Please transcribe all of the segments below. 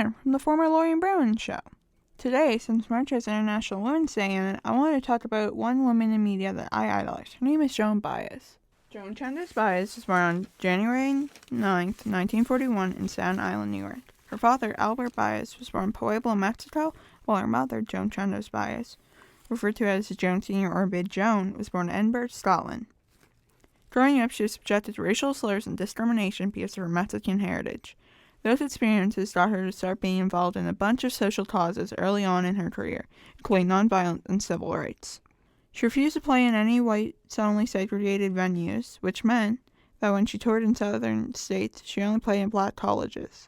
Bran from the former Laurie and Brown show. Today, since March is International Women's Day, and I wanted to talk about one woman in media that I idolize. Her name is Joan Baez. Joan Baez was born on January 9th, 1941 in Staten Island, New York. Her father, Albert Baez, was born in Puebla, Mexico, while her mother, Joan Baez, referred to as Joan Sr. or Big Joan, was born in Edinburgh, Scotland. Growing up, she was subjected to racial slurs and discrimination because of her Mexican heritage. Those experiences taught her to start being involved in a bunch of social causes early on in her career, including nonviolence and civil rights. She refused to play in any white-only segregated venues, which meant that when she toured in southern states, she only played in black colleges.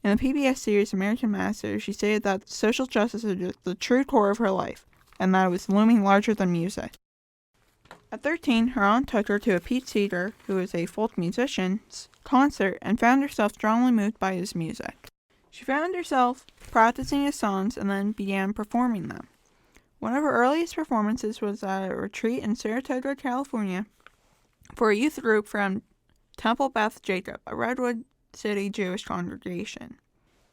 In the PBS series American Masters, she stated that social justice is the true core of her life, and that it was looming larger than music. At 13, her aunt took her to a Pete Seeger, who was a folk musician's concert, and found herself strongly moved by his music. She found herself practicing his songs and then began performing them. One of her earliest performances was at a retreat in Saratoga, California, for a youth group from Temple Beth Jacob, a Redwood City Jewish congregation.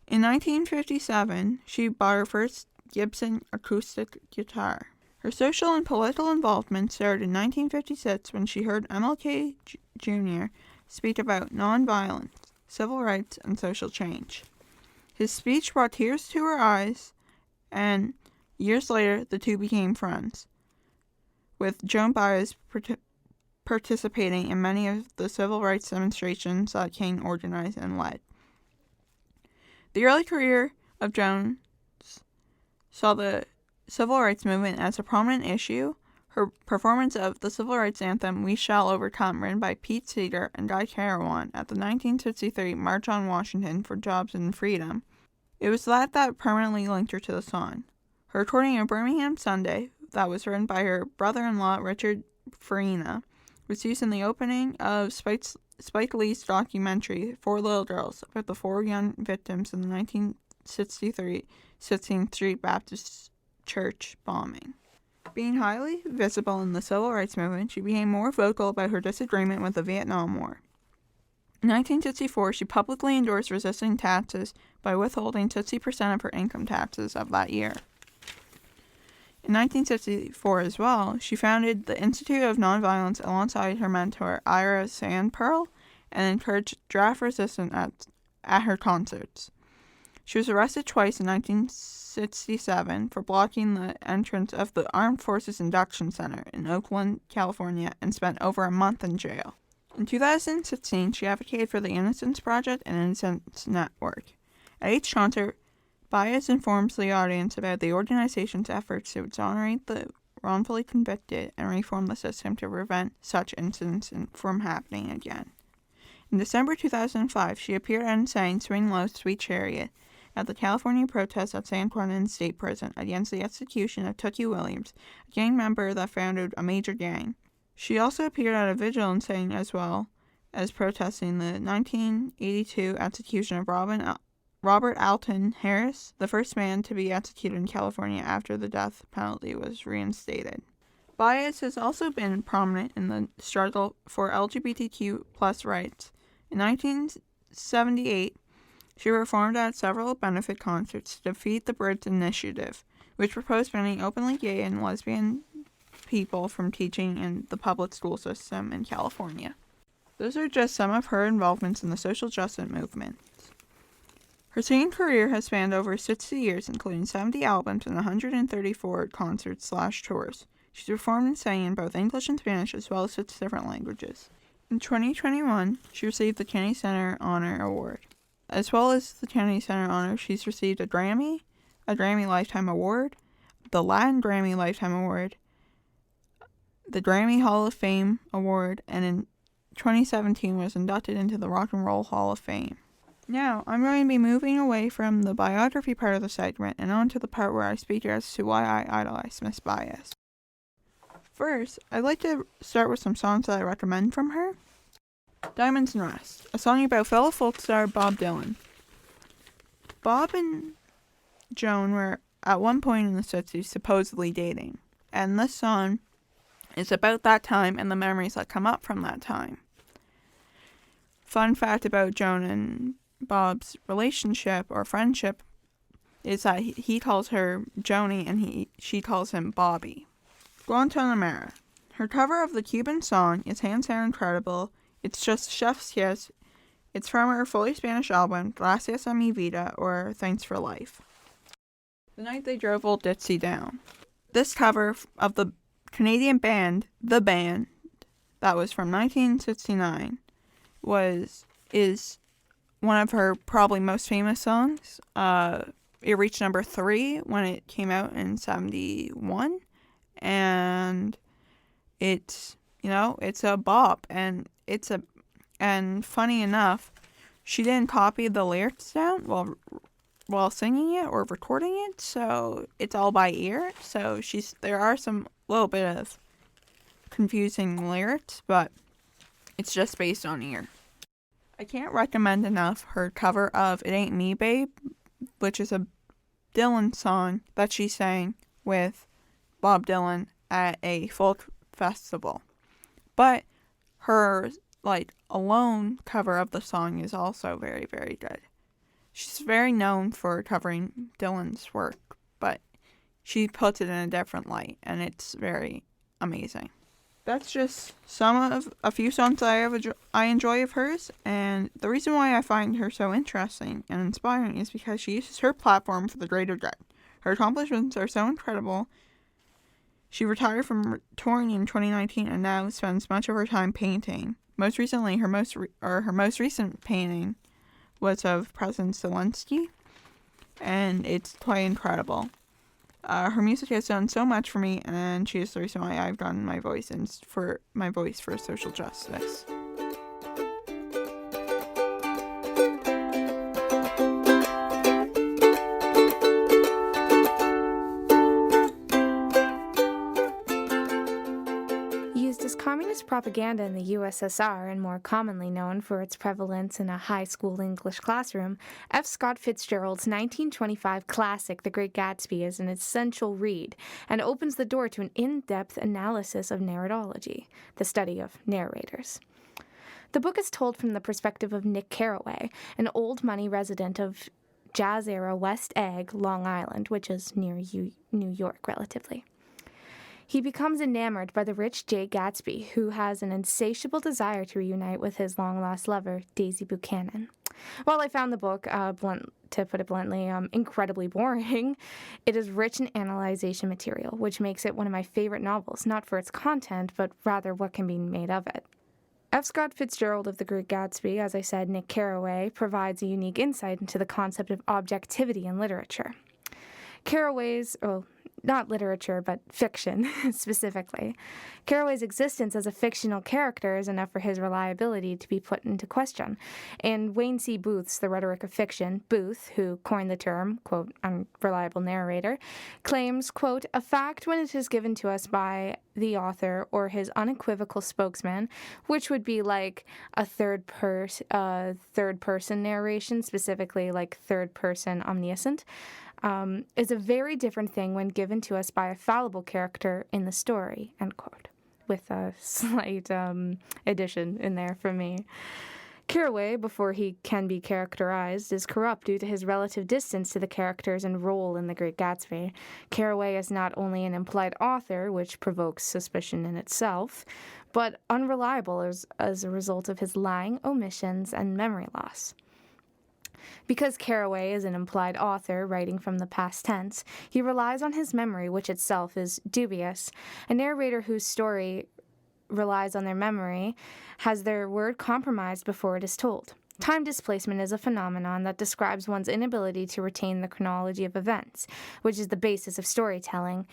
In 1957, she bought her first Gibson acoustic guitar. Her social and political involvement started in 1956 when she heard MLK Jr. speak about nonviolence, civil rights, and social change. His speech brought tears to her eyes, and years later, the two became friends, with Joan Baez participating in many of the civil rights demonstrations that King organized and led. The early career of Joan saw the civil rights movement as a prominent issue. Her performance of the civil rights anthem We Shall Overcome, written by Pete Seeger and Nick Carraway at the 1963 March on Washington for Jobs and Freedom, it was that permanently linked her to the song. Her recording of Birmingham Sunday, that was written by her brother-in-law Richard Freyja, was used in the opening of Spike Lee's documentary Four Little Girls about the four young victims in the 1963 16th Street Baptist Church bombing. Being highly visible in the civil rights movement, she became more vocal about her disagreement with the Vietnam War. In 1964, she publicly endorsed resisting taxes by withholding 60% of her income taxes of that year. In 1964 as well, she founded the Institute of Nonviolence alongside her mentor Ira Sandpearl and encouraged draft resistance at her concerts. She was arrested twice in 1967 for blocking the entrance of the Armed Forces Induction Center in Oakland, California, and spent over a month in jail. In 2016, she advocated for the Innocence Project and Innocence Network. At each concert, Baez informs the audience about the organization's efforts to exonerate the wrongfully convicted and reform the system to prevent such incidents from happening again. In December 2005, she appeared and sang Swing Low, Sweet Chariot at the California protest at San Quentin State Prison against the execution of Tookie Williams, a gang member that founded a major gang. She also appeared at a vigil and sang as well as protesting the 1982 execution of Robert Alton Harris, the first man to be executed in California after the death penalty was reinstated. Baez has also been prominent in the struggle for LGBTQ+ rights. In 1978, she performed at several benefit concerts to defeat the Bridge Initiative, which proposed banning openly gay and lesbian people from teaching in the public school system in California. Those are just some of her involvements in the social justice movement. Her singing career has spanned over 60 years, including 70 albums and 134 concerts/tours. She's performed and sang in both English and Spanish, as well as 6 different languages. In 2021, she received the Kennedy Center Honor Award. As well as the Kennedy Center Honor, she's received a Grammy Lifetime Award, the Latin Grammy Lifetime Award, the Grammy Hall of Fame Award, and in 2017 was inducted into the Rock and Roll Hall of Fame. Now, I'm going to be moving away from the biography part of the segment and on to the part where I speak as to why I idolize Miss Baez. First, I'd like to start with some songs that I recommend from her. Diamonds and Rust, a song about fellow folk star Bob Dylan. Bob and Joan were at one point in the 60s supposedly dating, and this song is about that time and the memories that come up from that time. Fun fact about Joan and Bob's relationship or friendship is that he calls her Joni and she calls him Bobby. Guantanamera. Her cover of the Cuban song is hands down incredible. It's just chef's kiss. It's from her fully Spanish album, Gracias a mi vida, or Thanks for Life. The Night They Drove Old Ditsy Down. This cover of the Canadian band, The Band, that was from 1969, is one of her probably most famous songs. It reached number 3 when it came out in 1971, and it's a bop, and and funny enough, she didn't copy the lyrics down while singing it or recording it, so it's all by ear. So there are some little bit of confusing lyrics, but it's just based on ear. I can't recommend enough her cover of It Ain't Me, Babe, which is a Dylan song that she sang with Bob Dylan at a folk festival. But her alone cover of the song is also very, very good. She's very known for covering Dylan's work, but she puts it in a different light, and it's very amazing. That's just a few songs that I enjoy of hers, and the reason why I find her so interesting and inspiring is because she uses her platform for the greater good. Her accomplishments are so incredible. She retired from touring in 2019 and now spends much of her time painting. Most recently, her most recent painting was of President Zelensky, and it's quite incredible. Her music has done so much for me, and she is the reason why I've gotten my voice for social justice. Communist propaganda in the USSR, and more commonly known for its prevalence in a high school English classroom, F. Scott Fitzgerald's 1925 classic The Great Gatsby is an essential read and opens the door to an in-depth analysis of narratology, the study of narrators. The book is told from the perspective of Nick Carraway, an old money resident of jazz-era West Egg, Long Island, which is near New York relatively. He becomes enamored by the rich Jay Gatsby, who has an insatiable desire to reunite with his long-lost lover, Daisy Buchanan. While I found the book, to put it bluntly, incredibly boring, it is rich in analyzation material, which makes it one of my favorite novels, not for its content, but rather what can be made of it. F. Scott Fitzgerald of The Great Gatsby, as I said, Nick Carraway, provides a unique insight into the concept of objectivity in literature. Carraway's, not literature, but fiction, specifically. Carraway's existence as a fictional character is enough for his reliability to be put into question. In Wayne C. Booth's The Rhetoric of Fiction, Booth, who coined the term, quote, unreliable narrator, claims, quote, a fact when it is given to us by the author or his unequivocal spokesman, which would be like a third-person narration, specifically like third-person omniscient, is a very different thing when given to us by a fallible character in the story, end quote, with a slight addition in there from me. Carraway, before he can be characterized, is corrupt due to his relative distance to the characters and role in The Great Gatsby. Carraway is not only an implied author, which provokes suspicion in itself, but unreliable as a result of his lying, omissions, and memory loss. Because Carraway is an implied author writing from the past tense, he relies on his memory, which itself is dubious. A narrator whose story relies on their memory has their word compromised before it is told. Time displacement is a phenomenon that describes one's inability to retain the chronology of events, which is the basis of storytelling.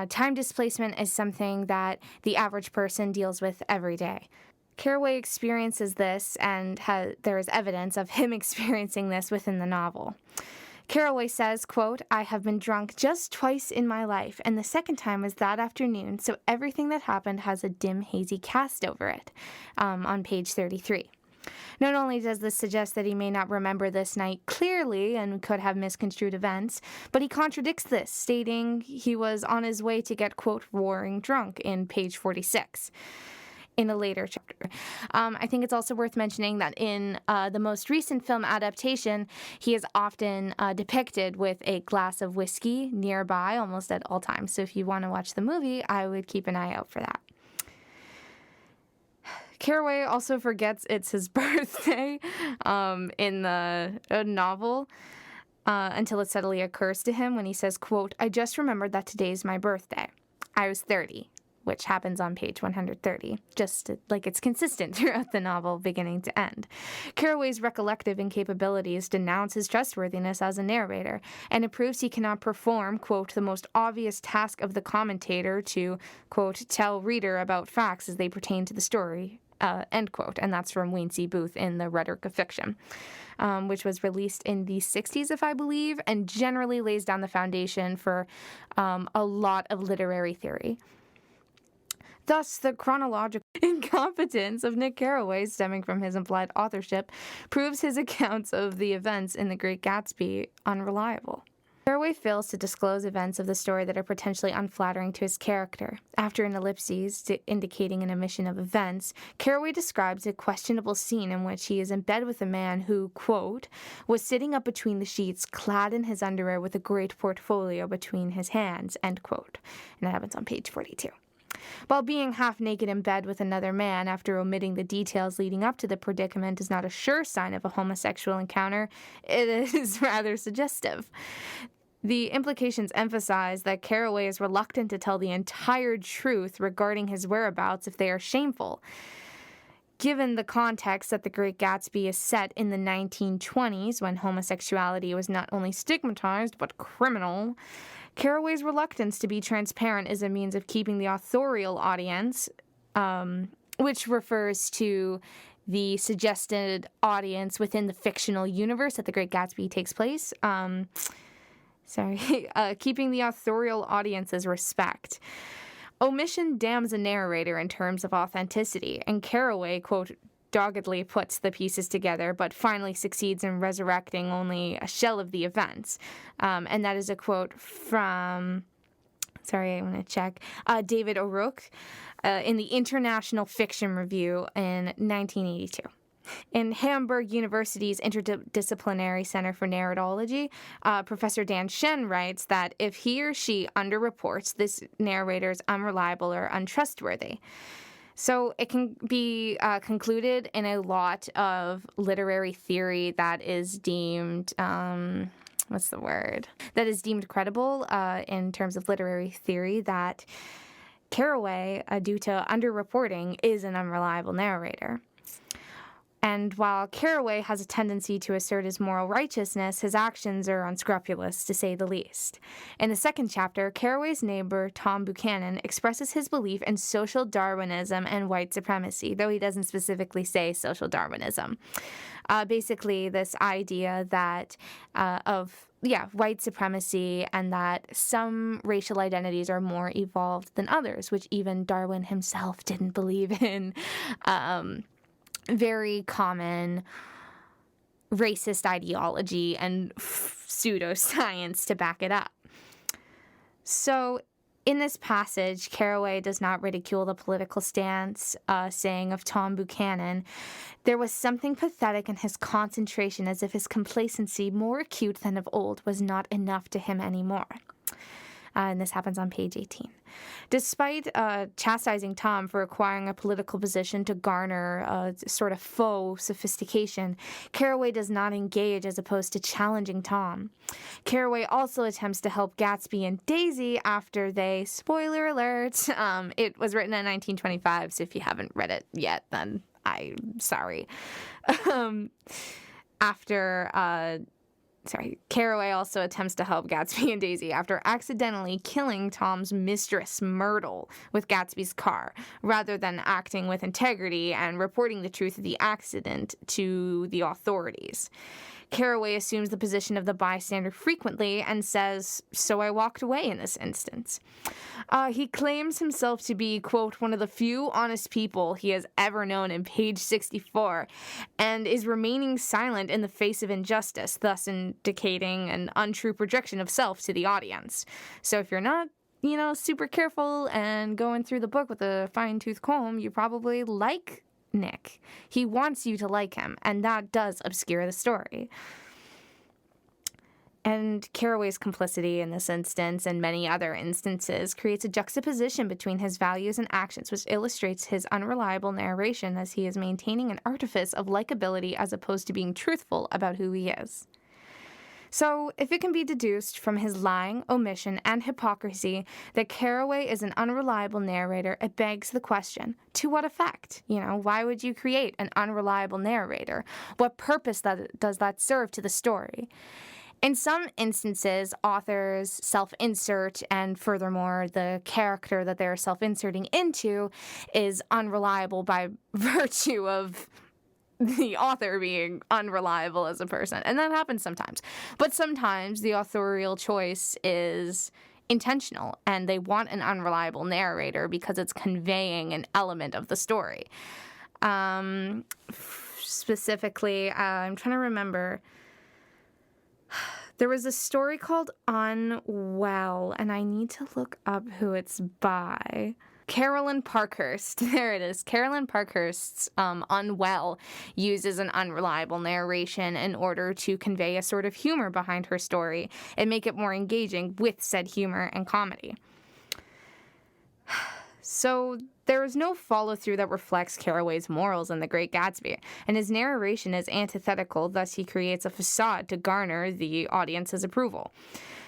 Time displacement is something that the average person deals with every day. Carraway experiences this, and there is evidence of him experiencing this within the novel. Carraway says, quote, I have been drunk just twice in my life, and the second time was that afternoon, so everything that happened has a dim, hazy cast over it, on page 33. Not only does this suggest that he may not remember this night clearly and could have misconstrued events, but he contradicts this, stating he was on his way to get, quote, roaring drunk in page 46. in a later chapter. I think it's also worth mentioning that in the most recent film adaptation, he is often depicted with a glass of whiskey nearby almost at all times. So if you want to watch the movie, I would keep an eye out for that. Carraway also forgets it's his birthday in the novel until it suddenly occurs to him when he says, quote, "I just remembered that today's my birthday. I was 30. Which happens on page 130, just like it's consistent throughout the novel, beginning to end. Carraway's recollective incapabilities denounce his trustworthiness as a narrator, and it proves he cannot perform, quote, the most obvious task of the commentator to, quote, tell reader about facts as they pertain to the story, end quote. And that's from Wayne C. Booth in The Rhetoric of Fiction, which was released in the 60s, if I believe, and generally lays down the foundation for a lot of literary theory. Thus, the chronological incompetence of Nick Carraway, stemming from his implied authorship, proves his accounts of the events in The Great Gatsby unreliable. Carraway fails to disclose events of the story that are potentially unflattering to his character. After an ellipses indicating an omission of events, Carraway describes a questionable scene in which he is in bed with a man who, quote, was sitting up between the sheets, clad in his underwear with a great portfolio between his hands, end quote. And that happens on page 42. While being half naked in bed with another man after omitting the details leading up to the predicament is not a sure sign of a homosexual encounter, it is rather suggestive. The implications emphasize that Carraway is reluctant to tell the entire truth regarding his whereabouts if they are shameful. Given the context that The Great Gatsby is set in the 1920s, when homosexuality was not only stigmatized but criminal, Carraway's reluctance to be transparent is a means of keeping the authorial audience, which refers to the suggested audience within the fictional universe that The Great Gatsby takes place. Keeping the authorial audience's respect. Omission damns a narrator in terms of authenticity, and Carraway, quote, doggedly puts the pieces together, but finally succeeds in resurrecting only a shell of the events. And that is a quote from, I'm going to check, David O'Rourke in the International Fiction Review in 1982. In Hamburg University's Interdisciplinary Center for Narratology, Professor Dan Shen writes that if he or she underreports, this narrator is unreliable or untrustworthy. So it can be concluded in a lot of literary theory that is deemed, that is deemed credible in terms of literary theory, that Carraway, due to underreporting, is an unreliable narrator. And while Carraway has a tendency to assert his moral righteousness, his actions are unscrupulous, to say the least. In the second chapter, Carraway's neighbor, Tom Buchanan, expresses his belief in social Darwinism and white supremacy, though he doesn't specifically say social Darwinism. Basically, this idea that white supremacy, and that some racial identities are more evolved than others, which even Darwin himself didn't believe in. Very common racist ideology and pseudoscience to back it up. So in this passage, Carraway does not ridicule the political stance, saying of Tom Buchanan, there was something pathetic in his concentration, as if his complacency, more acute than of old, was not enough to him anymore. And this happens on page 18. Despite chastising Tom for acquiring a political position to garner a sort of faux sophistication, Carraway does not engage as opposed to challenging Tom. Carraway also attempts to help Gatsby and Daisy after they, spoiler alert, it was written in 1925, so if you haven't read it yet, then I'm sorry. Carraway also attempts to help Gatsby and Daisy after accidentally killing Tom's mistress, Myrtle, with Gatsby's car, rather than acting with integrity and reporting the truth of the accident to the authorities. Carraway assumes the position of the bystander frequently and says, "So I walked away in this instance." He claims himself to be, quote, one of the few honest people he has ever known in page 64, and is remaining silent in the face of injustice, thus indicating an untrue projection of self to the audience. So if you're not super careful and going through the book with a fine-tooth comb, you probably like Nick. He wants you to like him, and that does obscure the story. And Carraway's complicity in this instance and many other instances creates a juxtaposition between his values and actions, which illustrates his unreliable narration as he is maintaining an artifice of likability as opposed to being truthful about who he is. So, if it can be deduced from his lying, omission, and hypocrisy that Carraway is an unreliable narrator, it begs the question, to what effect? Why would you create an unreliable narrator? What purpose does that serve to the story? In some instances, authors self-insert, and furthermore, the character that they're self-inserting into is unreliable by virtue of the author being unreliable as a person. And that happens sometimes. But sometimes the authorial choice is intentional, and they want an unreliable narrator because it's conveying an element of the story. Specifically, I'm trying to remember. There was a story called Unwell, and I need to look up who it's by. Carolyn Parkhurst. There it is. Carolyn Parkhurst's Unwell uses an unreliable narration in order to convey a sort of humor behind her story and make it more engaging with said humor and comedy. So there is no follow-through that reflects Carraway's morals in The Great Gatsby, and his narration is antithetical, thus he creates a facade to garner the audience's approval.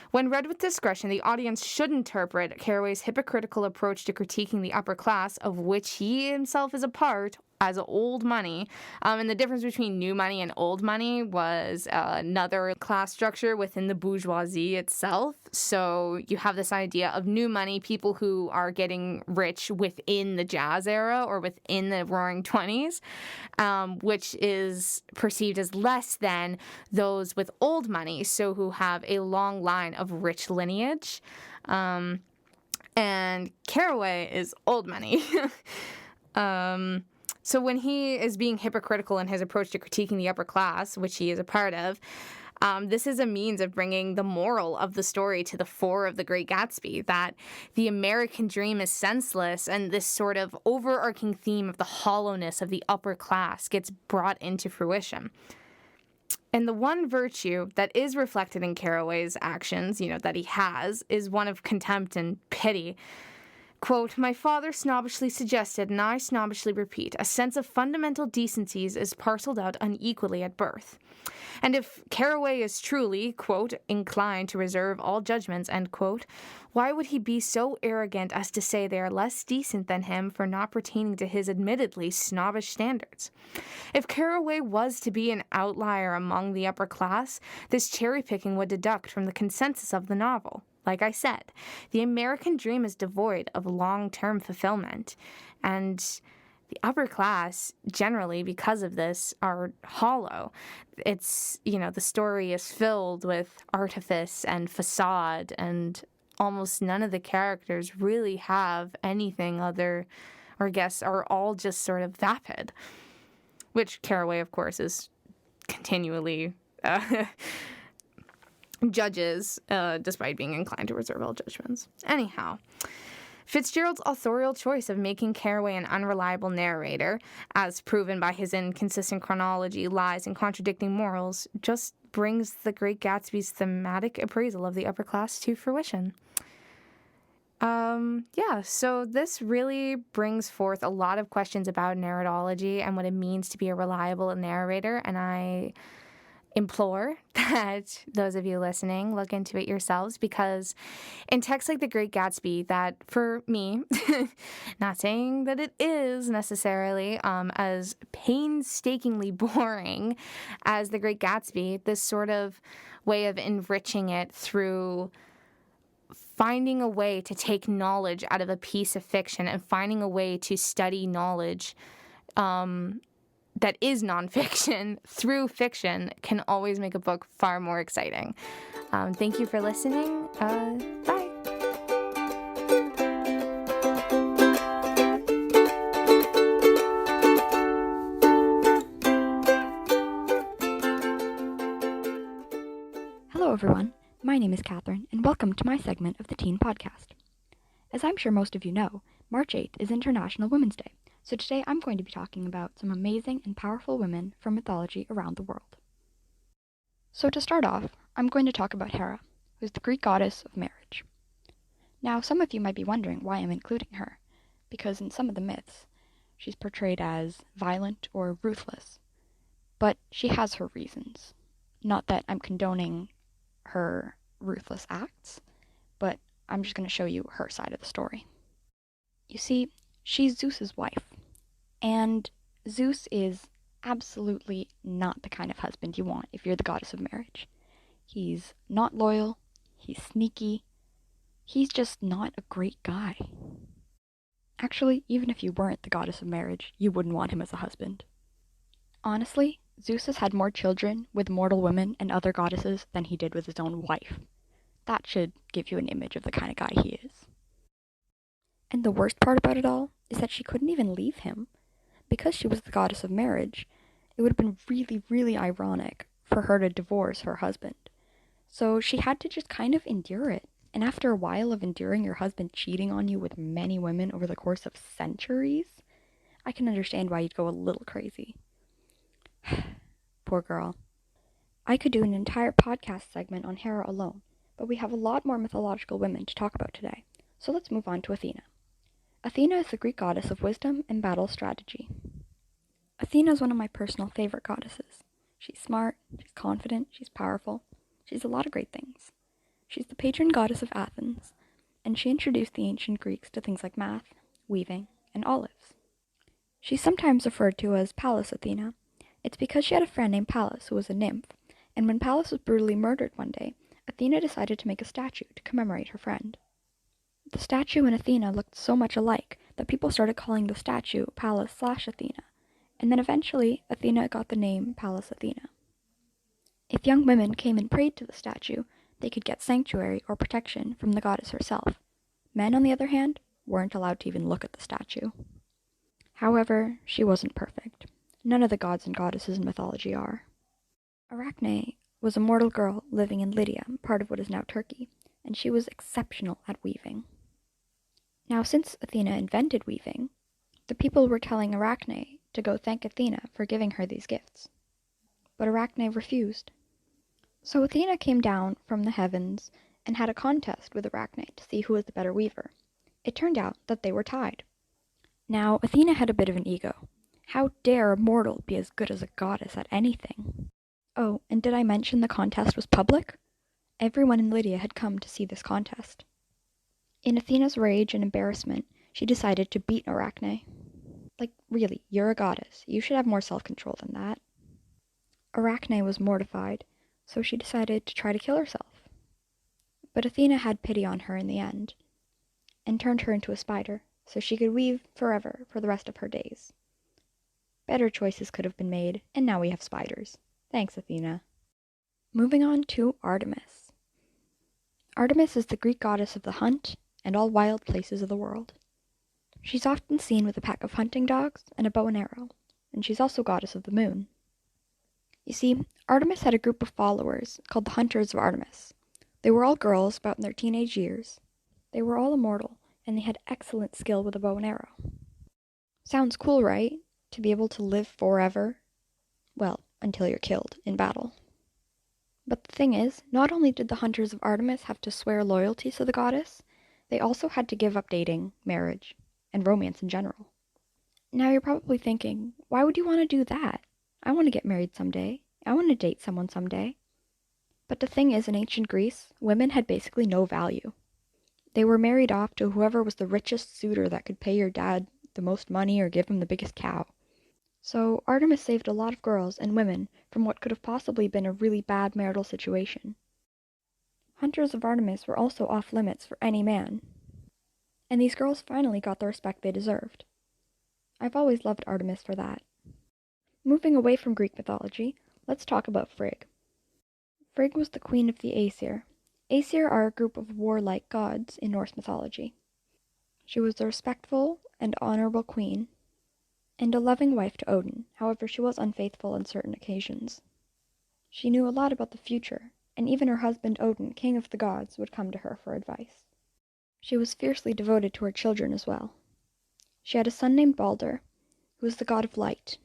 When read with discretion, the audience should interpret Carraway's hypocritical approach to critiquing the upper class, of which he himself is a part, as old money. And the difference between new money and old money was another class structure within the bourgeoisie itself. So you have this idea of new money, people who are getting rich within the jazz era or within the Roaring Twenties, which is perceived as less than those with old money, so who have a long line of rich lineage. And Carraway is old money. So when he is being hypocritical in his approach to critiquing the upper class, which he is a part of, this is a means of bringing the moral of the story to the fore of The Great Gatsby, that the American dream is senseless, and this sort of overarching theme of the hollowness of the upper class gets brought into fruition. And the one virtue that is reflected in Carraway's actions, that he has, is one of contempt and pity. Quote, "My father snobbishly suggested, and I snobbishly repeat, a sense of fundamental decencies is parceled out unequally at birth." And if Carraway is truly, quote, "inclined to reserve all judgments," end quote, why would he be so arrogant as to say they are less decent than him for not pertaining to his admittedly snobbish standards? If Carraway was to be an outlier among the upper class, this cherry-picking would deduct from the consensus of the novel. Like I said, the American dream is devoid of long-term fulfillment, and the upper class, generally, because of this, are hollow. It's, the story is filled with artifice and facade, and almost none of the characters really have anything other, or I guess, are all just sort of vapid, which Carraway, of course, is continually judges, despite being inclined to reserve all judgments. Anyhow, Fitzgerald's authorial choice of making Carraway an unreliable narrator, as proven by his inconsistent chronology, lies, and contradicting morals, just brings The Great Gatsby's thematic appraisal of the upper class to fruition. So this really brings forth a lot of questions about narratology and what it means to be a reliable narrator, and I implore that those of you listening look into it yourselves, because in texts like The Great Gatsby, that for me, not saying that it is necessarily as painstakingly boring as The Great Gatsby, this sort of way of enriching it through finding a way to take knowledge out of a piece of fiction and finding a way to study knowledge that is nonfiction through fiction can always make a book far more exciting. Thank you for listening. Bye. Hello, everyone. My name is Catherine, and welcome to my segment of the Teen Podcast. As I'm sure most of you know, March 8th is International Women's Day, so today I'm going to be talking about some amazing and powerful women from mythology around the world. So to start off, I'm going to talk about Hera, who's the Greek goddess of marriage. Now, some of you might be wondering why I'm including her, because in some of the myths, she's portrayed as violent or ruthless, but she has her reasons. Not that I'm condoning her ruthless acts, but I'm just going to show you her side of the story. You see, she's Zeus's wife, and Zeus is absolutely not the kind of husband you want if you're the goddess of marriage. He's not loyal, he's sneaky, he's just not a great guy. Actually, even if you weren't the goddess of marriage, you wouldn't want him as a husband. Honestly, Zeus has had more children with mortal women and other goddesses than he did with his own wife. That should give you an image of the kind of guy he is. And the worst part about it all is that she couldn't even leave him. Because she was the goddess of marriage, it would have been really, really ironic for her to divorce her husband. So she had to just kind of endure it. And after a while of enduring your husband cheating on you with many women over the course of centuries, I can understand why you'd go a little crazy. Poor girl. I could do an entire podcast segment on Hera alone, but we have a lot more mythological women to talk about today, so let's move on to Athena. Athena is the Greek goddess of wisdom and battle strategy. Athena is one of my personal favorite goddesses. She's smart, she's confident, she's powerful, she's a lot of great things. She's the patron goddess of Athens, and she introduced the ancient Greeks to things like math, weaving, and olives. She's sometimes referred to as Pallas Athena. It's because she had a friend named Pallas who was a nymph, and when Pallas was brutally murdered one day, Athena decided to make a statue to commemorate her friend. The statue and Athena looked so much alike that people started calling the statue Pallas/Athena, and then eventually Athena got the name Pallas Athena. If young women came and prayed to the statue, they could get sanctuary or protection from the goddess herself. Men, on the other hand, weren't allowed to even look at the statue. However, she wasn't perfect. None of the gods and goddesses in mythology are. Arachne was a mortal girl living in Lydia, part of what is now Turkey, and she was exceptional at weaving. Now, since Athena invented weaving, the people were telling Arachne to go thank Athena for giving her these gifts. But Arachne refused. So Athena came down from the heavens and had a contest with Arachne to see who was the better weaver. It turned out that they were tied. Now, Athena had a bit of an ego. How dare a mortal be as good as a goddess at anything? Oh, and did I mention the contest was public? Everyone in Lydia had come to see this contest. In Athena's rage and embarrassment, she decided to beat Arachne. Like, really, you're a goddess. You should have more self-control than that. Arachne was mortified, so she decided to try to kill herself. But Athena had pity on her in the end, and turned her into a spider, so she could weave forever for the rest of her days. Better choices could have been made, and now we have spiders. Thanks, Athena. Moving on to Artemis. Artemis is the Greek goddess of the hunt and all wild places of the world. She's often seen with a pack of hunting dogs and a bow and arrow, and she's also goddess of the moon. You see, Artemis had a group of followers called the Hunters of Artemis. They were all girls about in their teenage years. They were all immortal, and they had excellent skill with a bow and arrow. Sounds cool, right? To be able to live forever? Well, until you're killed in battle. But the thing is, not only did the Hunters of Artemis have to swear loyalty to the goddess, they also had to give up dating, marriage, and romance in general. Now you're probably thinking, why would you want to do that? I want to get married someday. I want to date someone someday. But the thing is, in ancient Greece, women had basically no value. They were married off to whoever was the richest suitor that could pay your dad the most money or give him the biggest cow. So Artemis saved a lot of girls and women from what could have possibly been a really bad marital situation. Hunters of Artemis were also off limits for any man. And these girls finally got the respect they deserved. I've always loved Artemis for that. Moving away from Greek mythology, let's talk about Frigg. Frigg was the queen of the Aesir. Aesir are a group of warlike gods in Norse mythology. She was a respectful and honorable queen, and a loving wife to Odin. However, she was unfaithful on certain occasions. She knew a lot about the future, and even her husband Odin, king of the gods, would come to her for advice. She was fiercely devoted to her children as well. She had a son named Balder, who was the god of light,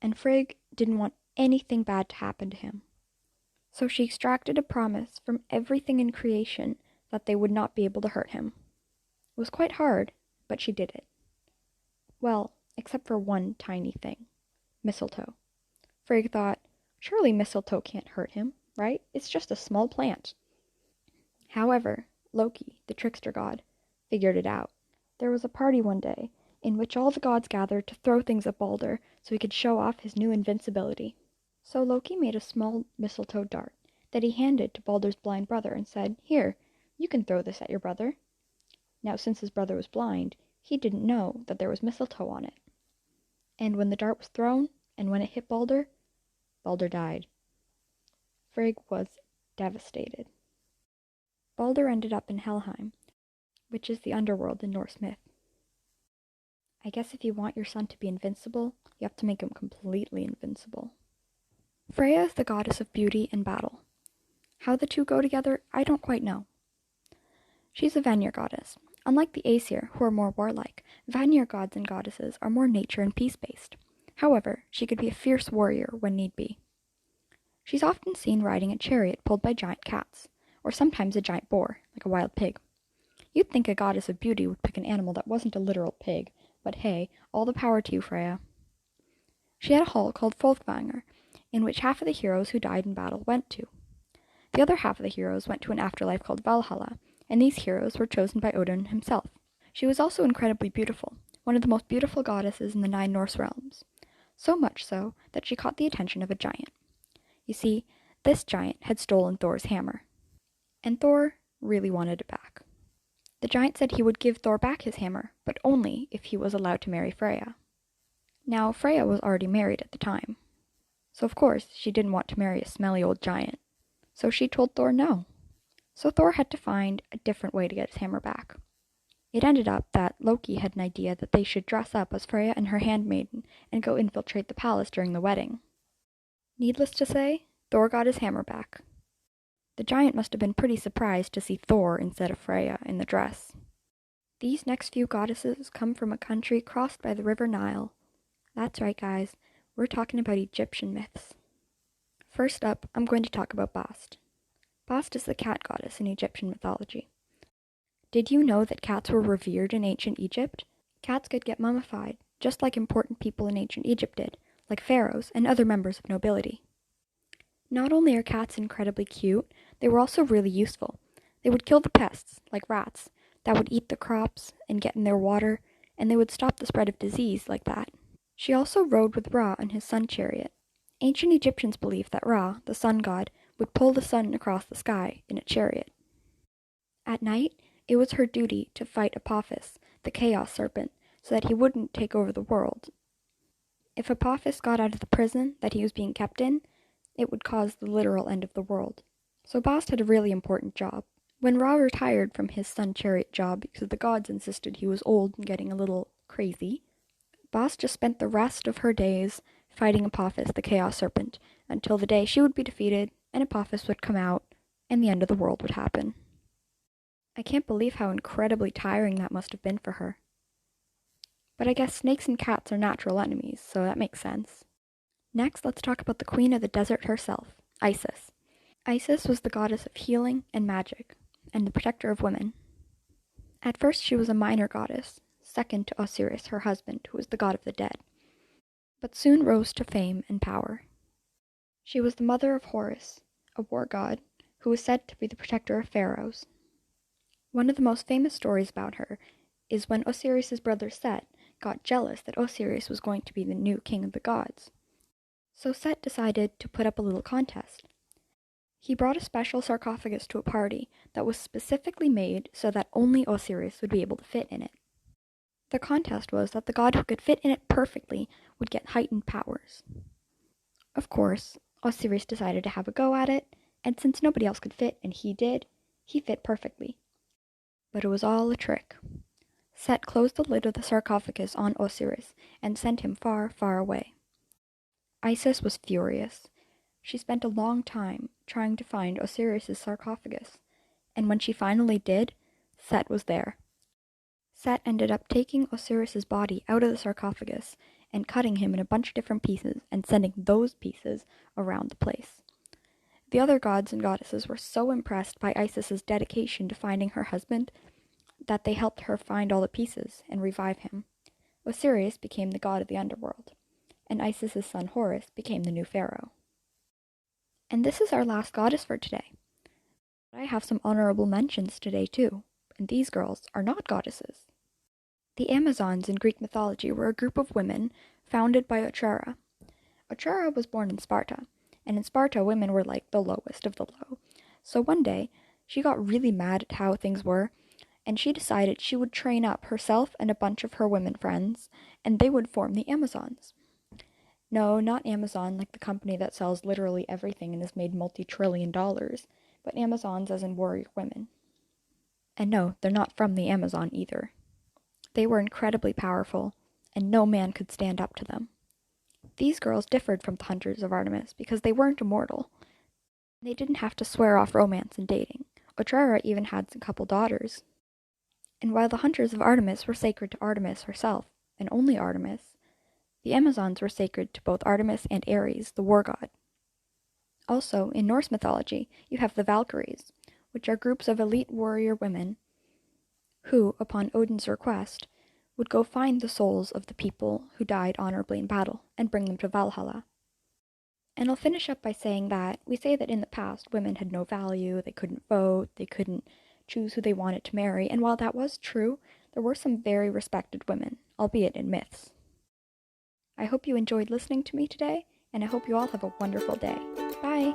and Frigg didn't want anything bad to happen to him. So she extracted a promise from everything in creation that they would not be able to hurt him. It was quite hard, but she did it. Well, except for one tiny thing. Mistletoe. Frigg thought, surely mistletoe can't hurt him, right? It's just a small plant. However, Loki, the trickster god, figured it out. There was a party one day in which all the gods gathered to throw things at Balder so he could show off his new invincibility. So Loki made a small mistletoe dart that he handed to Balder's blind brother and said, "Here, you can throw this at your brother." Now, since his brother was blind, he didn't know that there was mistletoe on it. And when the dart was thrown, and when it hit Balder, Balder died. Frigg was devastated. Balder ended up in Helheim, which is the underworld in Norse myth. I guess if you want your son to be invincible, you have to make him completely invincible. Freyja is the goddess of beauty and battle. How the two go together, I don't quite know. She's a Vanir goddess. Unlike the Aesir, who are more warlike, Vanir gods and goddesses are more nature and peace-based. However, she could be a fierce warrior when need be. She's often seen riding a chariot pulled by giant cats, or sometimes a giant boar, like a wild pig. You'd think a goddess of beauty would pick an animal that wasn't a literal pig, but hey, all the power to you, Freyja. She had a hall called Folkvanger, in which half of the heroes who died in battle went to. The other half of the heroes went to an afterlife called Valhalla, and these heroes were chosen by Odin himself. She was also incredibly beautiful, one of the most beautiful goddesses in the 9 Norse realms, so much so that she caught the attention of a giant. You see, this giant had stolen Thor's hammer, and Thor really wanted it back. The giant said he would give Thor back his hammer, but only if he was allowed to marry Freyja. Now, Freyja was already married at the time, so of course she didn't want to marry a smelly old giant, so she told Thor no. So Thor had to find a different way to get his hammer back. It ended up that Loki had an idea that they should dress up as Freyja and her handmaiden and go infiltrate the palace during the wedding. Needless to say, Thor got his hammer back. The giant must have been pretty surprised to see Thor instead of Freyja in the dress. These next few goddesses come from a country crossed by the river Nile. That's right, guys, we're talking about Egyptian myths. First up, I'm going to talk about Bast. Bast is the cat goddess in Egyptian mythology. Did you know that cats were revered in ancient Egypt? Cats could get mummified, just like important people in ancient Egypt did, like pharaohs and other members of nobility. Not only are cats incredibly cute, they were also really useful. They would kill the pests, like rats, that would eat the crops and get in their water, and they would stop the spread of disease like that. She also rode with Ra in his sun chariot. Ancient Egyptians believed that Ra, the sun god, would pull the sun across the sky in a chariot. At night, it was her duty to fight Apophis, the chaos serpent, so that he wouldn't take over the world. If Apophis got out of the prison that he was being kept in, it would cause the literal end of the world. So Bast had a really important job. When Ra retired from his sun chariot job because the gods insisted he was old and getting a little crazy, Bast just spent the rest of her days fighting Apophis, the chaos serpent, until the day she would be defeated and Apophis would come out and the end of the world would happen. I can't believe how incredibly tiring that must have been for her. But I guess snakes and cats are natural enemies, so that makes sense. Next, let's talk about the queen of the desert herself, Isis. Isis was the goddess of healing and magic, and the protector of women. At first she was a minor goddess, second to Osiris, her husband, who was the god of the dead, but soon rose to fame and power. She was the mother of Horus, a war god, who was said to be the protector of pharaohs. One of the most famous stories about her is when Osiris's brother Set got jealous that Osiris was going to be the new king of the gods. So Set decided to put up a little contest. He brought a special sarcophagus to a party that was specifically made so that only Osiris would be able to fit in it. The contest was that the god who could fit in it perfectly would get heightened powers. Of course, Osiris decided to have a go at it, and since nobody else could fit and he did, he fit perfectly. But it was all a trick. Set closed the lid of the sarcophagus on Osiris and sent him far, far away. Isis was furious. She spent a long time trying to find Osiris's sarcophagus, and when she finally did, Set was there. Set ended up taking Osiris's body out of the sarcophagus and cutting him in a bunch of different pieces and sending those pieces around the place. The other gods and goddesses were so impressed by Isis's dedication to finding her husband that they helped her find all the pieces and revive him. Osiris became the god of the underworld, and Isis's son Horus became the new pharaoh. And this is our last goddess for today. I have some honorable mentions today too, and these girls are not goddesses. The Amazons in Greek mythology were a group of women founded by Otrera. Otrera was born in Sparta, and in Sparta women were like the lowest of the low. So one day, she got really mad at how things were, and she decided she would train up herself and a bunch of her women friends, and they would form the Amazons. No, not Amazon like the company that sells literally everything and has made multi-trillion dollars, but Amazons as in warrior women. And no, they're not from the Amazon either. They were incredibly powerful, and no man could stand up to them. These girls differed from the hunters of Artemis because they weren't immortal. They didn't have to swear off romance and dating. Otrera even had a couple daughters. And while the hunters of Artemis were sacred to Artemis herself, and only Artemis, the Amazons were sacred to both Artemis and Ares, the war god. Also, in Norse mythology, you have the Valkyries, which are groups of elite warrior women who, upon Odin's request, would go find the souls of the people who died honorably in battle and bring them to Valhalla. And I'll finish up by saying that we say that in the past women had no value, they couldn't vote, they couldn't choose who they wanted to marry, and while that was true, there were some very respected women, albeit in myths. I hope you enjoyed listening to me today, and I hope you all have a wonderful day. Bye!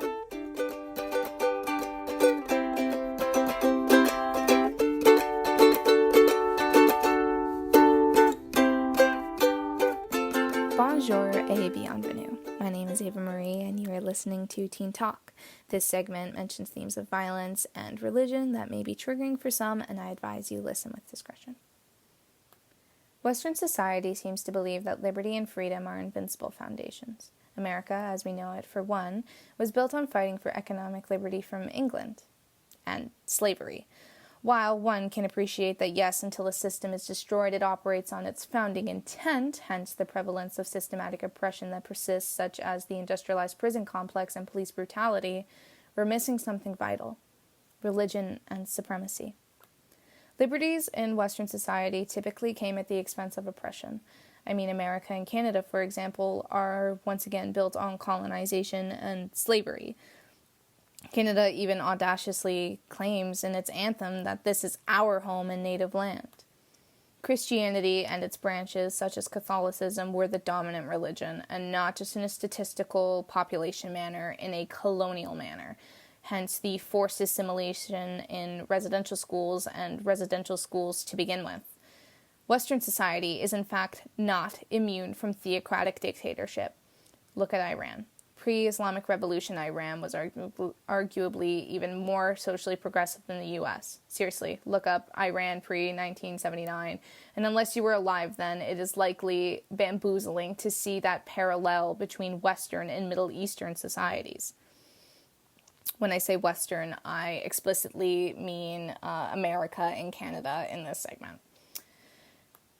Bonjour et bienvenue. My name is Ava Marie, and you are listening to Teen Talk. This segment mentions themes of violence and religion that may be triggering for some, and I advise you listen with discretion. Western society seems to believe that liberty and freedom are invincible foundations. America, as we know it, for one, was built on fighting for economic liberty from England and slavery. While one can appreciate that, yes, until a system is destroyed, it operates on its founding intent, hence the prevalence of systematic oppression that persists, such as the industrialized prison complex and police brutality, we're missing something vital: religion and supremacy. Liberties in Western society typically came at the expense of oppression. America and Canada, for example, are once again built on colonization and slavery. Canada even audaciously claims in its anthem that this is our home and native land. Christianity and its branches, such as Catholicism, were the dominant religion, and not just in a statistical population manner, in a colonial manner. Hence the forced assimilation in residential schools and residential schools to begin with. Western society is in fact not immune from theocratic dictatorship. Look at Iran. Pre-Islamic Revolution Iran was arguably even more socially progressive than the U.S. Seriously, look up Iran pre-1979, and unless you were alive then, it is likely bamboozling to see that parallel between Western and Middle Eastern societies. When I say Western, I explicitly mean America and Canada in this segment.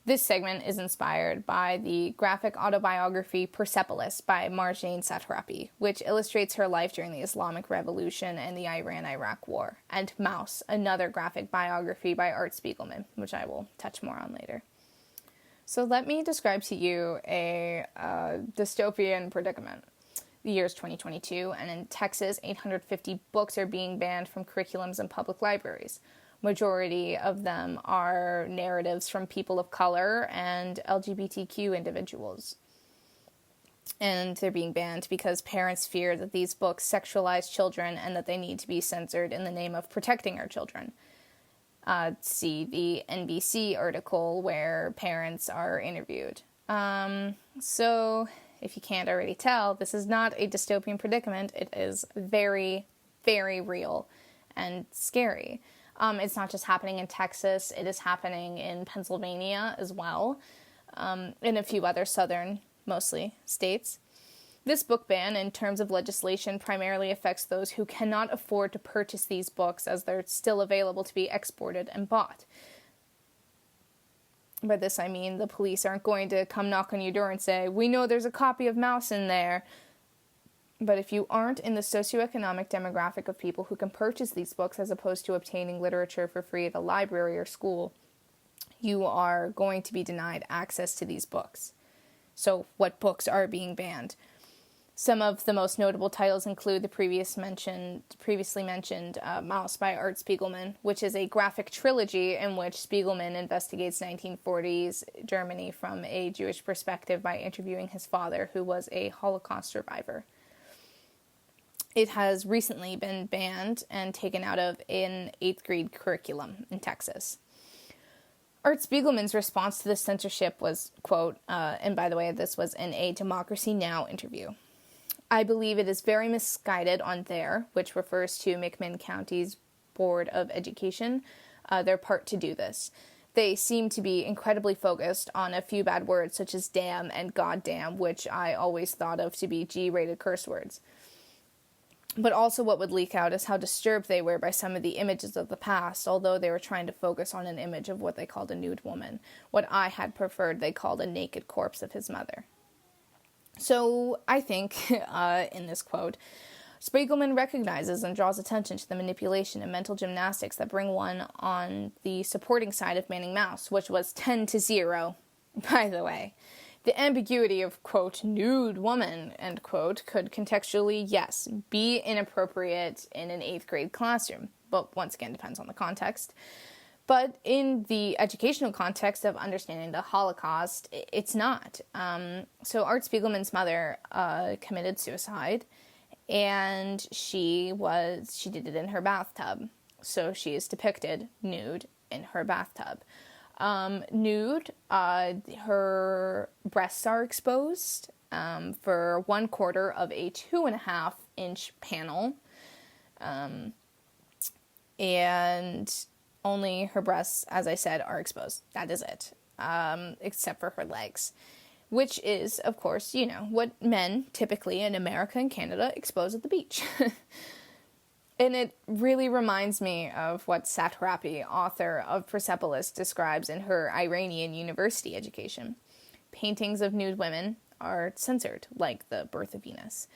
This segment is inspired by the graphic autobiography Persepolis by Marjane Satrapi, which illustrates her life during the Islamic Revolution and the Iran-Iraq War, and Mouse, another graphic biography by Art Spiegelman, which I will touch more on later. So let me describe to you a dystopian predicament. The year is 2022, and in Texas, 850 books are being banned from curriculums in public libraries. Majority of them are narratives from people of color and LGBTQ individuals. And they're being banned because parents fear that these books sexualize children and that they need to be censored in the name of protecting our children. See the NBC article where parents are interviewed. So, if you can't already tell, this is not a dystopian predicament. It is very, very real and scary. It's not just happening in Texas, it is happening in Pennsylvania as well, in a few other southern, mostly, states. This book ban, in terms of legislation, primarily affects those who cannot afford to purchase these books, as they're still available to be exported and bought. By this I mean the police aren't going to come knock on your door and say, "We know there's a copy of Mouse in there." But if you aren't in the socioeconomic demographic of people who can purchase these books as opposed to obtaining literature for free at a library or school, you are going to be denied access to these books. So what books are being banned? Some of the most notable titles include the previously mentioned Mouse by Art Spiegelman, which is a graphic trilogy in which Spiegelman investigates 1940s Germany from a Jewish perspective by interviewing his father, who was a Holocaust survivor. It has recently been banned and taken out of an 8th grade curriculum in Texas. Art Spiegelman's response to this censorship was, quote, and by the way, this was in a Democracy Now! Interview, "I believe it is very misguided on their," which refers to McMinn County's Board of Education, their part to do this. They seem to be incredibly focused on a few bad words such as damn and goddamn, which I always thought of to be G-rated curse words. But also what would leak out is how disturbed they were by some of the images of the past, although they were trying to focus on an image of what they called a nude woman. What I had preferred they called a naked corpse of his mother. So I think, in this quote, Spiegelman recognizes and draws attention to the manipulation and mental gymnastics that bring one on the supporting side of banning Mouse, which was 10-0, by the way. The ambiguity of, quote, nude woman, end quote, could contextually, yes, be inappropriate in an 8th grade classroom, but once again depends on the context. But in the educational context of understanding the Holocaust, it's not. So Art Spiegelman's mother committed suicide, and she did it in her bathtub. So she is depicted nude in her bathtub. Nude, her breasts are exposed for 1/4 of a 2.5-inch panel, and only her breasts, as I said, are exposed. That is it, except for her legs, which is, of course, what men typically in America and Canada expose at the beach. And it really reminds me of what Satrapi, author of Persepolis, describes in her Iranian university education. Paintings of nude women are censored, like the Birth of Venus.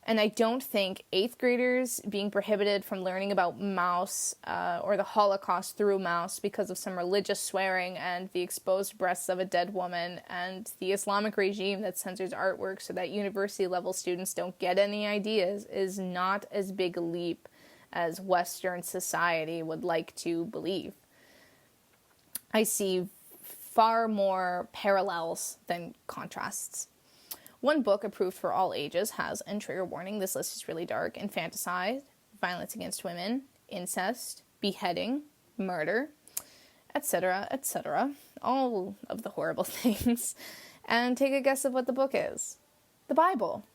And I don't think 8th graders being prohibited from learning about Mouse or the Holocaust through Mouse because of some religious swearing and the exposed breasts of a dead woman and the Islamic regime that censors artwork so that university-level students don't get any ideas is not as big a leap as Western society would like to believe. I see far more parallels than contrasts. One book approved for all ages has, and trigger warning, this list is really dark, infanticide, violence against women, incest, beheading, murder, etc., etc., all of the horrible things. And take a guess of what the book is. The Bible.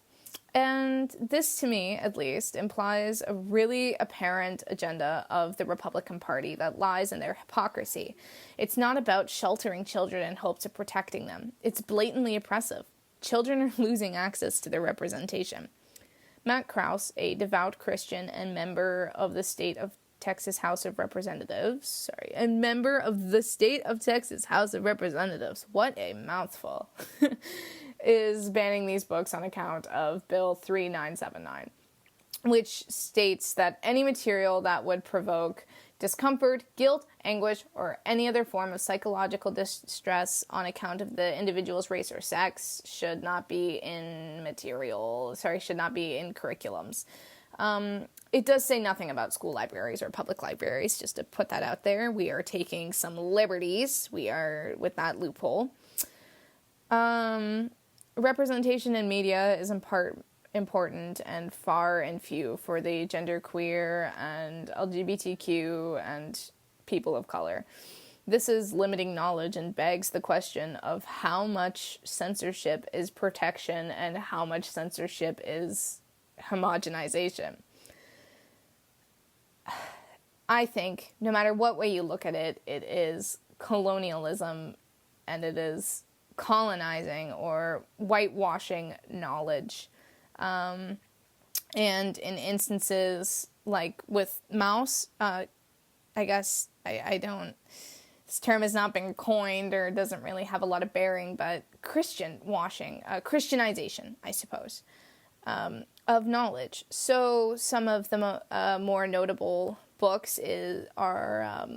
And this, to me, at least, implies a really apparent agenda of the Republican Party that lies in their hypocrisy. It's not about sheltering children in hopes of protecting them. It's blatantly oppressive. Children are losing access to their representation. Matt Krause, a devout Christian and member of the state of Texas House of Representatives, what a mouthful, is banning these books on account of Bill 3979, which states that any material that would provoke discomfort, guilt, anguish, or any other form of psychological distress on account of the individual's race or sex should not be in curriculums. It does say nothing about school libraries or public libraries, just to put that out there. We are taking some liberties. We are with that loophole. Representation in media is in part important and far and few for the genderqueer and LGBTQ and people of color. This is limiting knowledge and begs the question of how much censorship is protection and how much censorship is homogenization. I think, no matter what way you look at it, it is colonialism and it is colonizing or whitewashing knowledge And in instances like with mouse, I guess I don't, this term has not been coined or doesn't really have a lot of bearing, but Christian washing, Christianization, I suppose, of knowledge. So some of the more notable books are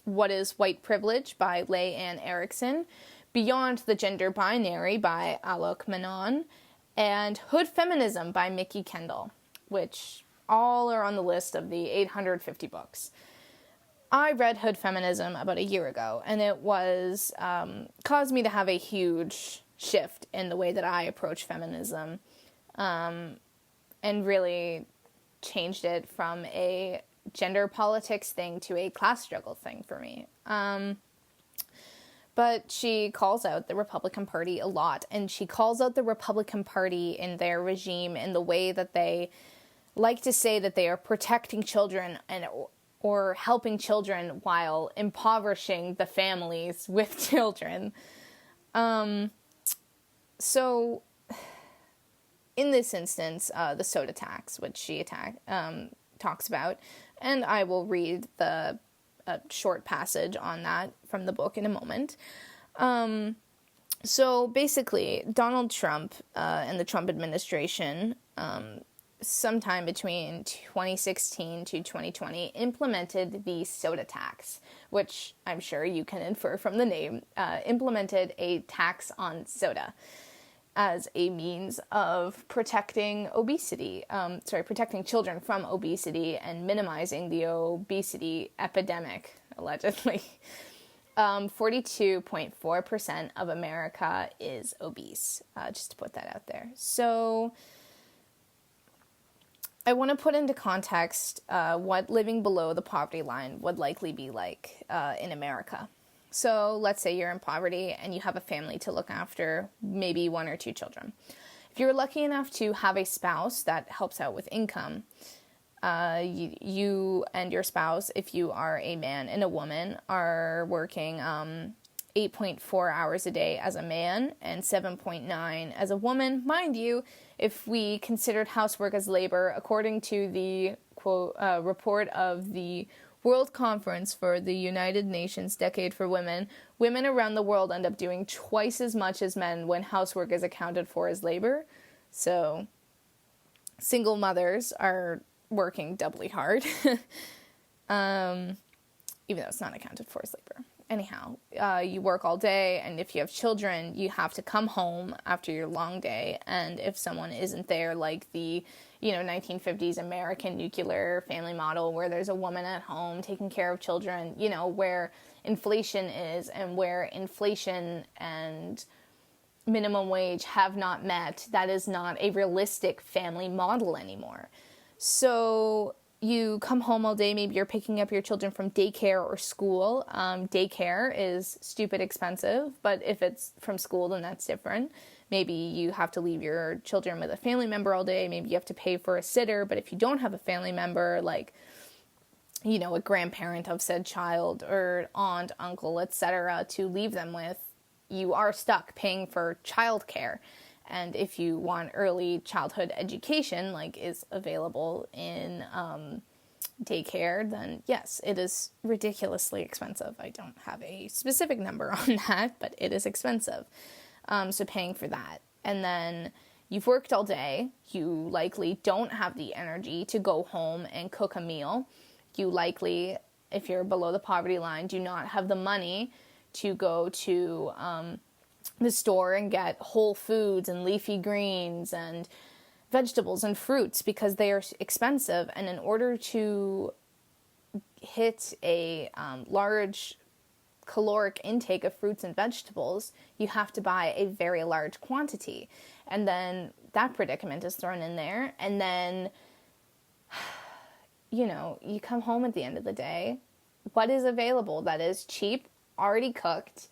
What is White Privilege by Leigh Ann Erickson, Beyond the Gender Binary by Alok Menon, and Hood Feminism by Mickey Kendall, which all are on the list of the 850 books. I read Hood Feminism about a year ago, and it was caused me to have a huge shift in the way that I approach feminism, and really changed it from a gender politics thing to a class struggle thing for me. But she calls out the Republican Party a lot, and she calls out the Republican Party in their regime in the way that they like to say that they are protecting children or helping children while impoverishing the families with children. So in this instance, the soda tax, which she talks about, and I will read the short passage on that from the book in a moment. So basically, Donald Trump and the Trump administration, sometime between 2016 to 2020, implemented the soda tax, which I'm sure you can infer from the name, implemented a tax on soda as a means of protecting protecting children from obesity and minimizing the obesity epidemic, allegedly. 42.4% of America is obese, just to put that out there. So I want to put into context what living below the poverty line would likely be like in America. So let's say you're in poverty and you have a family to look after, maybe 1 or 2 children. If you're lucky enough to have a spouse that helps out with income, you and your spouse, if you are a man and a woman, are working 8.4 hours a day as a man and 7.9 as a woman. Mind you, if we considered housework as labor, according to the quote report of the World Conference for the United Nations Decade for Women, women around the world end up doing twice as much as men when housework is accounted for as labor. So single mothers are working doubly hard, even though it's not accounted for as labor. Anyhow, you work all day, and if you have children, you have to come home after your long day, and if someone isn't there, like the 1950s American nuclear family model where there's a woman at home taking care of children, where inflation is and where inflation and minimum wage have not met, that is not a realistic family model anymore. So you come home all day, maybe you're picking up your children from daycare or school. Daycare is stupid expensive, but if it's from school, then that's different. Maybe you have to leave your children with a family member all day. Maybe you have to pay for a sitter. But if you don't have a family member, like, a grandparent of said child or aunt, uncle, etc., to leave them with, you are stuck paying for childcare. And if you want early childhood education, like is available in daycare, then yes, it is ridiculously expensive. I don't have a specific number on that, but it is expensive. So paying for that. And then you've worked all day. You likely don't have the energy to go home and cook a meal. You likely, if you're below the poverty line, do not have the money to go to the store and get whole foods and leafy greens and vegetables and fruits because they are expensive. And in order to hit a large caloric intake of fruits and vegetables, you have to buy a very large quantity. And then that predicament is thrown in there. And then, you come home at the end of the day. What is available that is cheap, already cooked,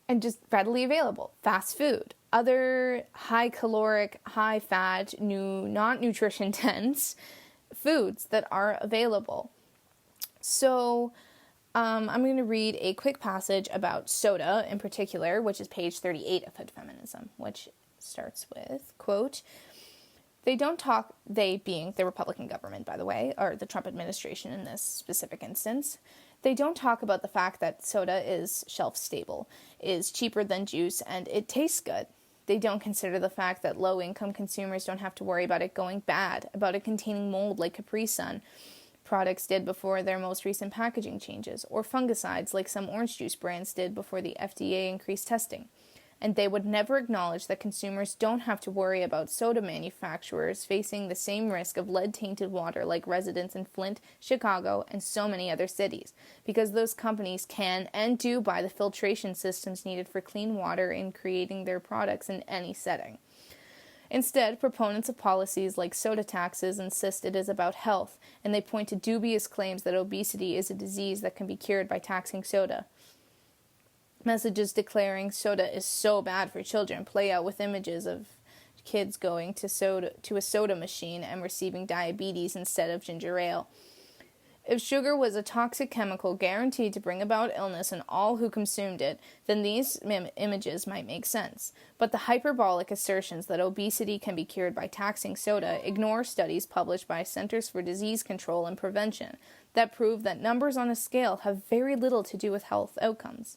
and just readily available? Fast food. Other high caloric, high fat, not nutrition dense foods that are available. So I'm going to read a quick passage about soda in particular, which is page 38 of Hood Feminism, which starts with, quote, they don't talk, they being the Republican government, by the way, or the Trump administration in this specific instance, they don't talk about the fact that soda is shelf stable, is cheaper than juice, and it tastes good. They don't consider the fact that low-income consumers don't have to worry about it going bad, about it containing mold like Capri Sun products did before their most recent packaging changes, or fungicides like some orange juice brands did before the FDA increased testing. And they would never acknowledge that consumers don't have to worry about soda manufacturers facing the same risk of lead-tainted water like residents in Flint, Chicago, and so many other cities, because those companies can and do buy the filtration systems needed for clean water in creating their products in any setting. Instead, proponents of policies like soda taxes insist it is about health, and they point to dubious claims that obesity is a disease that can be cured by taxing soda. Messages declaring soda is so bad for children play out with images of kids going to a soda machine and receiving diabetes instead of ginger ale. If sugar was a toxic chemical guaranteed to bring about illness in all who consumed it, then these images might make sense. But the hyperbolic assertions that obesity can be cured by taxing soda ignore studies published by Centers for Disease Control and Prevention that prove that numbers on a scale have very little to do with health outcomes.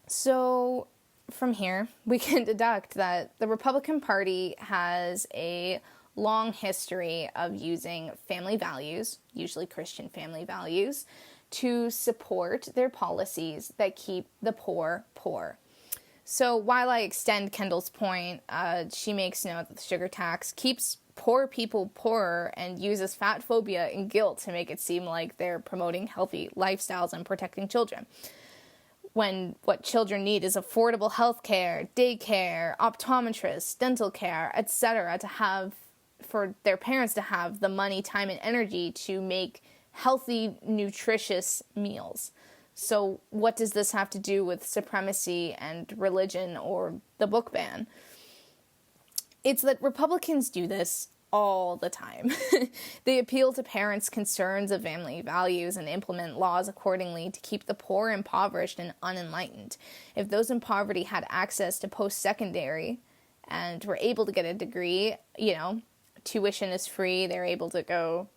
So, from here, we can deduct that the Republican Party has a long history of using family values, usually Christian family values, to support their policies that keep the poor poor. So, while I extend Kendall's point, she makes note that the sugar tax keeps poor people poorer and uses fat phobia and guilt to make it seem like they're promoting healthy lifestyles and protecting children, when what children need is affordable health care, daycare, optometrists, dental care, etc., for their parents to have the money, time, and energy to make healthy, nutritious meals. So what does this have to do with supremacy and religion or the book ban? It's that Republicans do this all the time. They appeal to parents' concerns of family values and implement laws accordingly to keep the poor impoverished and unenlightened. If those in poverty had access to post-secondary and were able to get a degree, tuition is free, they're able to go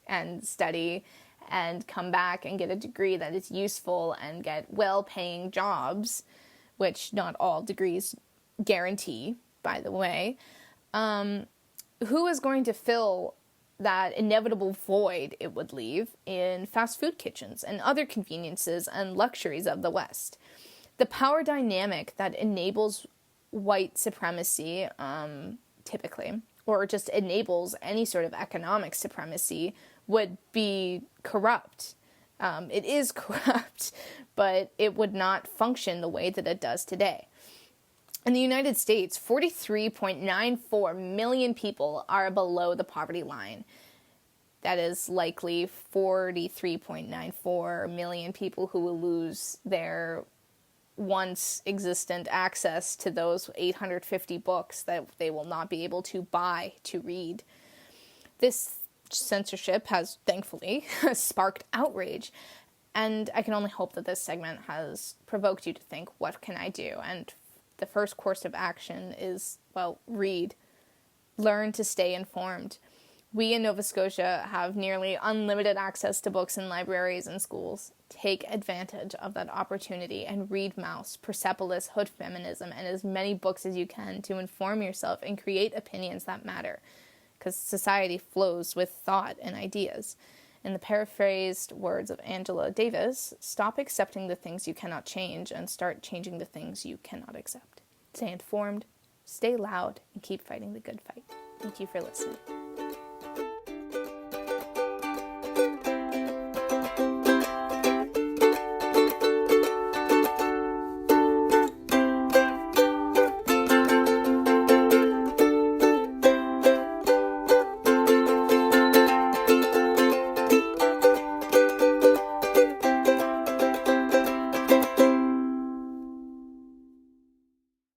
and study and come back and get a degree that is useful and get well-paying jobs, which not all degrees guarantee, by the way. Who is going to fill that inevitable void it would leave in fast food kitchens and other conveniences and luxuries of the West? The power dynamic that enables white supremacy, typically, or just enables any sort of economic supremacy, would be corrupt. It is corrupt, but it would not function the way that it does today. In the United States, 43.94 million people are below the poverty line. That is likely 43.94 million people who will lose their once existent access to those 850 books that they will not be able to buy to read. This censorship has, thankfully, sparked outrage, and I can only hope that this segment has provoked you to think, what can I do? And the first course of action is, read. Learn to stay informed. We in Nova Scotia have nearly unlimited access to books in libraries and schools. Take advantage of that opportunity and read Maus, Persepolis, Hood Feminism, and as many books as you can to inform yourself and create opinions that matter, because society flows with thought and ideas. In the paraphrased words of Angela Davis, stop accepting the things you cannot change and start changing the things you cannot accept. Stay informed, stay loud, and keep fighting the good fight. Thank you for listening.